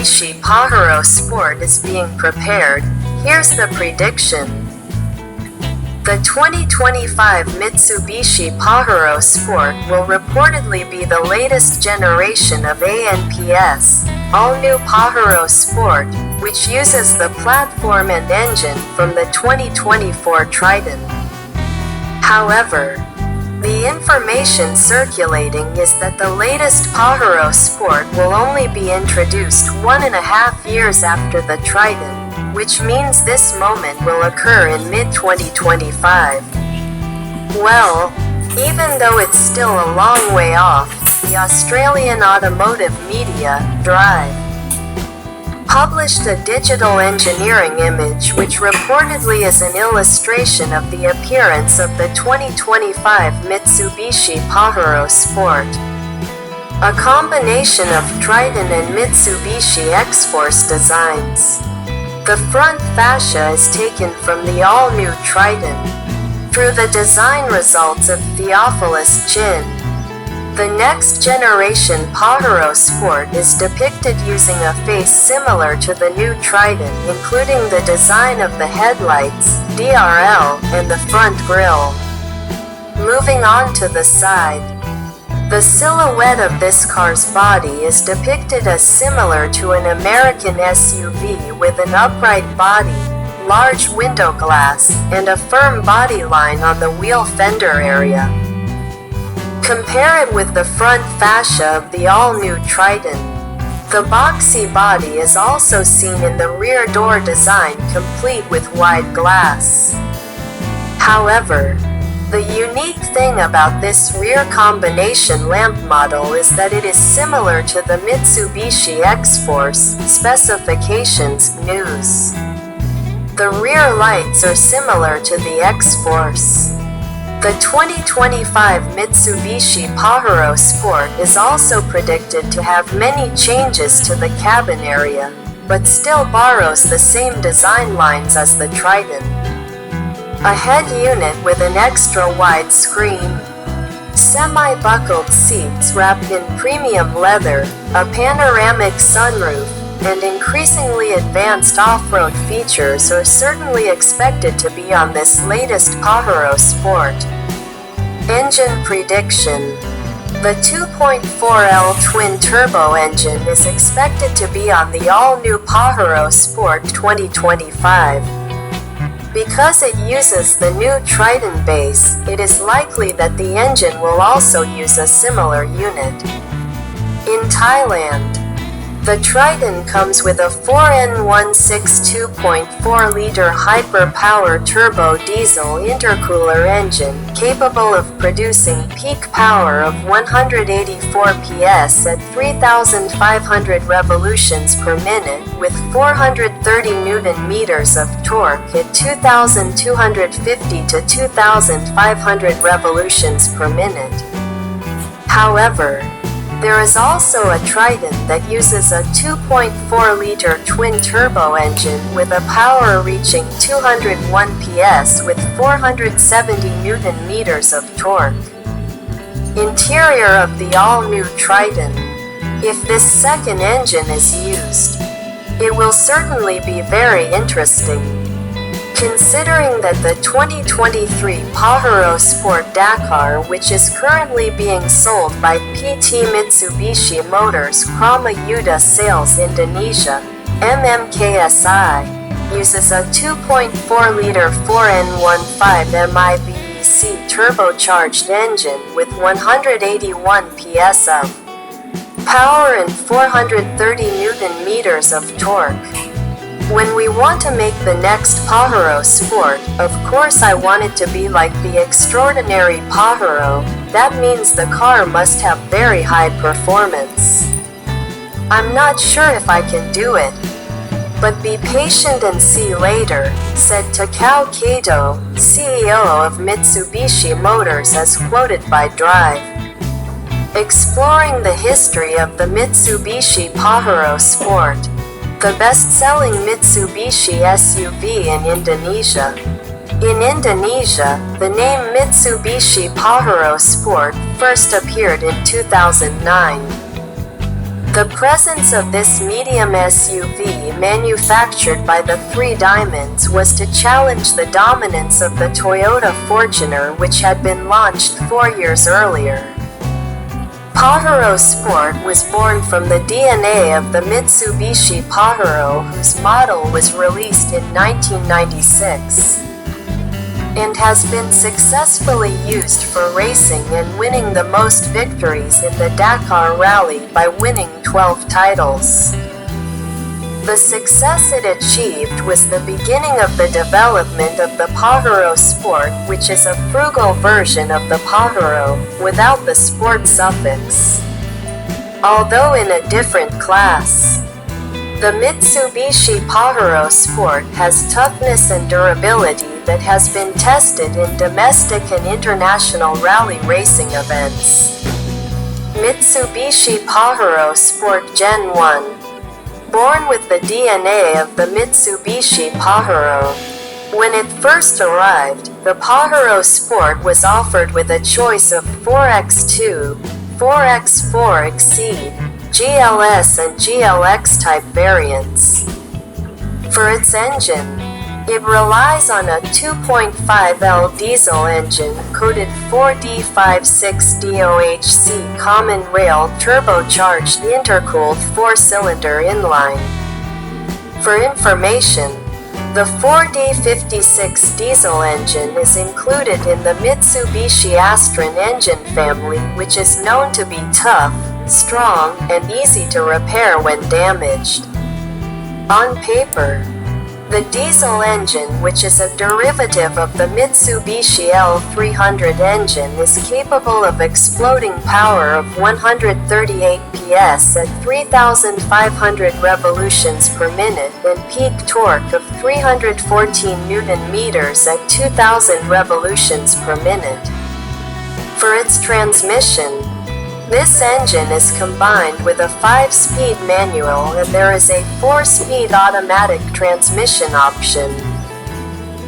Mitsubishi Pajero Sport is being prepared. Here's the prediction. The 2025 Mitsubishi Pajero Sport will reportedly be the latest generation of ANPS, all-new Pajero Sport, which uses the platform and engine from the 2024 Triton. However, the information circulating is that the latest Pajero Sport will only be introduced 1.5 years after the Triton, which means this moment will occur in mid-2025. Well, even though it's still a long way off, the Australian automotive media, Drive, published a digital engineering image which reportedly is an illustration of the appearance of the 2025 Mitsubishi Pajero Sport. A combination of Triton and Mitsubishi X-Force designs. The front fascia is taken from the all-new Triton. Through the design results of Theophilus Chin, the next generation Pajero Sport is depicted using a face similar to the new Triton, including the design of the headlights, DRL, and the front grille. Moving on to the side. The silhouette of this car's body is depicted as similar to an American SUV with an upright body, large window glass, and a firm body line on the wheel fender area. Compare it with the front fascia of the all-new Triton. The boxy body is also seen in the rear door design, complete with wide glass. However, the unique thing about this rear combination lamp model is that it is similar to the Mitsubishi X-Force specifications news. The rear lights are similar to the X-Force. The 2025 Mitsubishi Pajero Sport is also predicted to have many changes to the cabin area, but still borrows the same design lines as the Triton. A head unit with an extra wide screen, semi-buckled seats wrapped in premium leather, a panoramic sunroof, and increasingly advanced off-road features are certainly expected to be on this latest Pajero Sport. Engine prediction. The 2.4L twin-turbo engine is expected to be on the all-new Pajero Sport 2025. Because it uses the new Triton base, it is likely that the engine will also use a similar unit. In Thailand, the Triton comes with a 4N16 2.4-liter hyper-power turbo diesel intercooler engine capable of producing peak power of 184 PS at 3,500 revolutions per minute with 430 Nm of torque at 2,250 to 2,500 revolutions per minute. However, there is also a Triton that uses a 2.4-liter twin-turbo engine with a power reaching 201 PS with 470 Nm of torque. Interior of the all-new Triton. If this second engine is used, it will certainly be very interesting. Considering that the 2023 Pajero Sport Dakar, which is currently being sold by PT Mitsubishi Motors Krama Yuda Sales Indonesia, MMKSI, uses a 2.4-liter 4N15 MIBEC turbocharged engine with 181 PS of power and 430 Nm of torque. When we want to make the next Pajero Sport, of course I want it to be like the extraordinary Pajero. That means the car must have very high performance. I'm not sure if I can do it, but be patient and see later, said Takao Kato, CEO of Mitsubishi Motors as quoted by Drive. Exploring the history of the Mitsubishi Pajero Sport, the best-selling Mitsubishi SUV in Indonesia. In Indonesia, the name Mitsubishi Pajero Sport first appeared in 2009. The presence of this medium SUV manufactured by the Three Diamonds was to challenge the dominance of the Toyota Fortuner, which had been launched 4 years earlier. Pajero Sport was born from the DNA of the Mitsubishi Pajero, whose model was released in 1996, and has been successfully used for racing and winning the most victories in the Dakar Rally by winning 12 titles. The success it achieved was the beginning of the development of the Pajero Sport, which is a frugal version of the Pajero, without the sport suffix, although in a different class. The Mitsubishi Pajero Sport has toughness and durability that has been tested in domestic and international rally racing events. Mitsubishi Pajero Sport Gen 1. Born with the DNA of the Mitsubishi Pajero. When it first arrived, the Pajero Sport was offered with a choice of 4X2, 4X4 Exceed, GLS and GLX type variants. For its engine, it relies on a 2.5L diesel engine coated 4D56DOHC common rail turbocharged intercooled 4-cylinder inline. For information, the 4D56 diesel engine is included in the Mitsubishi Astron engine family, which is known to be tough, strong, and easy to repair when damaged. On paper, the diesel engine, which is a derivative of the Mitsubishi L300 engine, is capable of exploding power of 138 PS at 3,500 revolutions per minute and peak torque of 314 Nm at 2,000 revolutions per minute. For its transmission, this engine is combined with a 5-speed manual and there is a 4-speed automatic transmission option.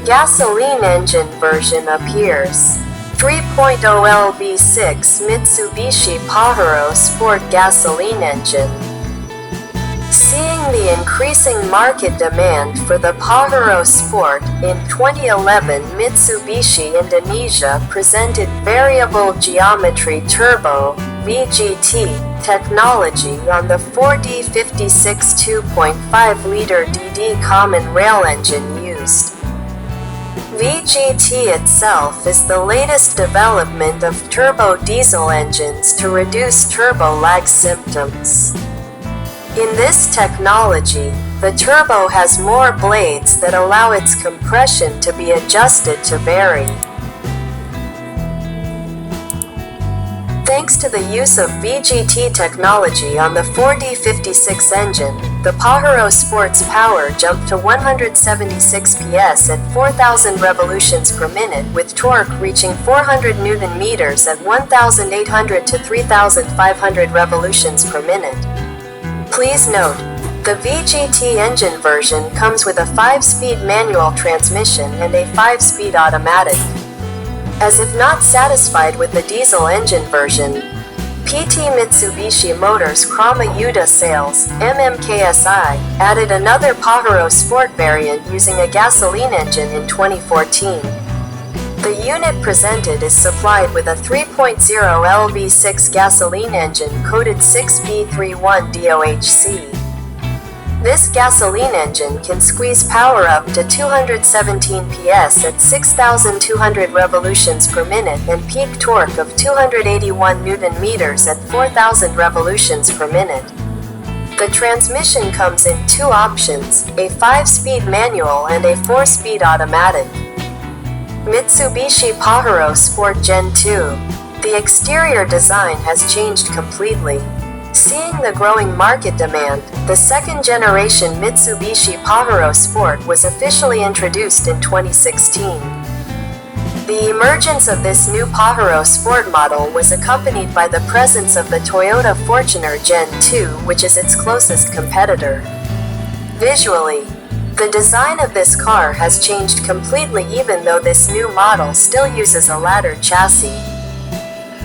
Gasoline engine version appears. 3.0 LV6 Mitsubishi Pajero Sport gasoline engine. Seeing the increasing market demand for the Pajero Sport, in 2011 Mitsubishi Indonesia presented variable geometry turbo (VGT) technology on the 4D56 2.5-liter DD common rail engine used. VGT itself is the latest development of turbo diesel engines to reduce turbo lag symptoms. In this technology, the turbo has more blades that allow its compression to be adjusted to vary. Thanks to the use of VGT technology on the 4D56 engine, the Pajero Sport's power jumped to 176 PS at 4,000 revolutions per minute, with torque reaching 400 Nm at 1,800 to 3,500 revolutions per minute. Please note, the VGT engine version comes with a 5-speed manual transmission and a 5-speed automatic. As if not satisfied with the diesel engine version, PT Mitsubishi Motors Krama Yuta Sales, MMKSI, added another Pajero Sport variant using a gasoline engine in 2014. The unit presented is supplied with a 3.0 LV6 gasoline engine coated 6B31 DOHC. This gasoline engine can squeeze power up to 217 PS at 6,200 revolutions per minute and peak torque of 281 Nm at 4,000 revolutions per minute. The transmission comes in two options, a 5-speed manual and a 4-speed automatic. Mitsubishi Pajero Sport Gen 2. The exterior design has changed completely. Seeing the growing market demand, the second-generation Mitsubishi Pajero Sport was officially introduced in 2016. The emergence of this new Pajero Sport model was accompanied by the presence of the Toyota Fortuner Gen 2, which is its closest competitor. Visually, the design of this car has changed completely, even though this new model still uses a ladder chassis.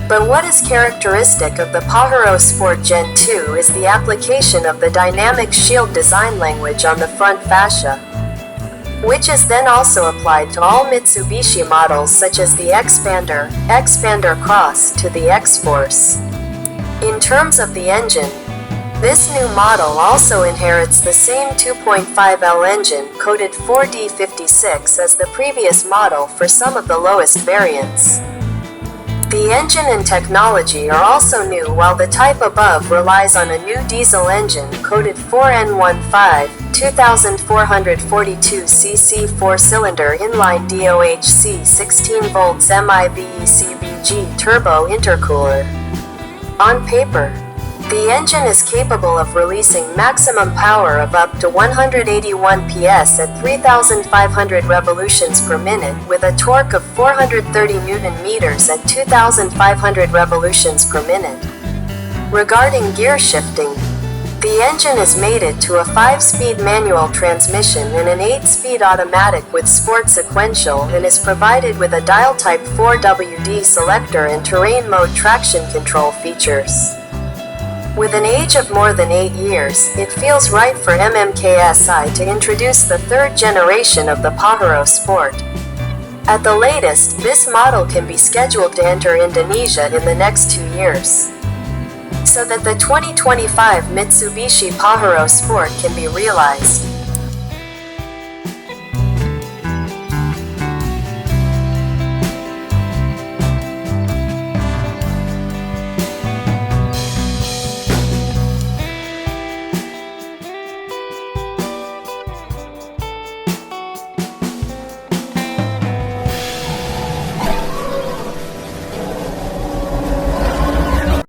But what is characteristic of the Pajero Sport Gen 2 is the application of the dynamic shield design language on the front fascia, which is then also applied to all Mitsubishi models such as the Xpander, Xpander Cross to the X-Force. In terms of the engine, this new model also inherits the same 2.5L engine coded 4D56 as the previous model for some of the lowest variants. The engine and technology are also new, while the type above relies on a new diesel engine coded 4N15, 2442cc 4-cylinder inline DOHC 16 volts MIBECVG turbo intercooler. On paper, the engine is capable of releasing maximum power of up to 181 PS at 3,500 revolutions per minute with a torque of 430 Nm at 2,500 revolutions per minute. Regarding gear shifting, the engine is mated to a 5-speed manual transmission and an 8-speed automatic with sport sequential, and is provided with a dial-type 4WD selector and terrain mode traction control features. With an age of more than 8 years, it feels right for MMKSI to introduce the third generation of the Pajero Sport. At the latest, this model can be scheduled to enter Indonesia in the next 2 years, so that the 2025 Mitsubishi Pajero Sport can be realized.